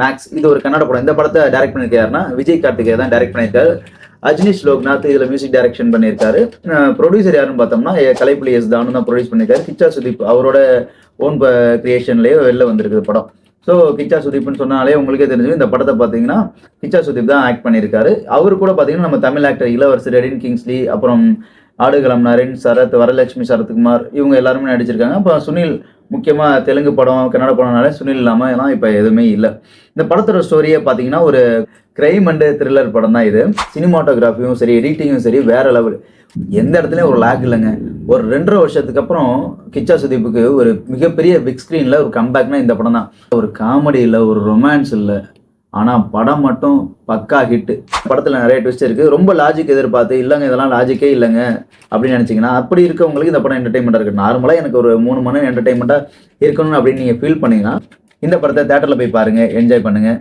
Maths. இது ஒரு கன்னட படம். இந்த படத்தை டைரக்ட் பண்ணியிருக்காருன்னா விஜய் கார்த்திகே தான் டைரக்ட் பண்ணியிருக்காரு. அஜ்னிஷ் லோக்நாத் இதுல மியூசிக் டைரக்ஷன் பண்ணியிருக்காரு. ப்ரொடியூசர் யாருன்னு பார்த்தோம்னா கலைப்புலி எஸ் தானு தான் ப்ரொடியூஸ் பண்ணியிருக்காரு. கிச்சா சுதீப் அவரோட ஓன் கிரியேஷன்லயே வெளில வந்திருக்கு படம். ஸோ கிச்சா சுதீப்னு சொன்னாலே உங்களுக்கே தெரிஞ்சு இந்த படத்தை பார்த்தீங்கன்னா கிச்சா சுதீப் தான் ஆக்ட் பண்ணியிருக்காரு. அவரு கூட பார்த்தீங்கன்னா நம்ம தமிழ் ஆக்டர் இளவரசர் ரெடின் கிங்ஸ்லி, அப்புறம் ஆடுகளம் நரேன், சரத், வரலட்சுமி சரத்குமார் இவங்க எல்லாருமே நடிச்சிருக்காங்க. அப்புறம் சுனில், முக்கியமாக தெலுங்கு படம் கன்னட படம்னாலே சுனில் இல்லாமல் எல்லாம் இப்போ எதுவுமே இல்லை. இந்த படத்தோட ஸ்டோரியே பார்த்தீங்கன்னா ஒரு கிரைம் அண்ட் த்ரில்லர் படம் தான் இது. சினிமாட்டோகிராஃபியும் சரி, எடிட்டிங்கும் சரி வேற லெவல். எந்த இடத்துலையும் ஒரு லேக் இல்லைங்க. ஒரு 2.5 வருஷத்துக்கு அப்புறம் கிச்சா சுதீப்புக்கு ஒரு மிகப்பெரிய பிக் ஸ்க்ரீனில் ஒரு கம்பேக்னா இந்த படம் தான். ஒரு காமெடி இல்லை, ஒரு ரொமான்ஸ் இல்லை, ஆனால் படம் மட்டும் பக்கா ஹிட்டு. படத்தில் நிறைய ட்விஸ்ட் இருக்குது. ரொம்ப லாஜிக் எதிர்பார்த்து இல்லைங்க இதெல்லாம் லாஜிக்கே இல்லைங்க அப்படின்னு நினச்சிங்கன்னா அப்படி இருக்கவங்களுக்கு இந்த படம் என்டர்டைன்மெண்ட்டாக இருக்குது. நார்மலாக எனக்கு ஒரு 3 மணி நேரம் என்டர்டைன்மெண்ட்டாக இருக்கணும் அப்படின்னு நீங்கள் ஃபீல் பண்ணீங்கன்னா இந்த படத்தை தேட்டரில் போய் பாருங்கள், என்ஜாய் பண்ணுங்கள்.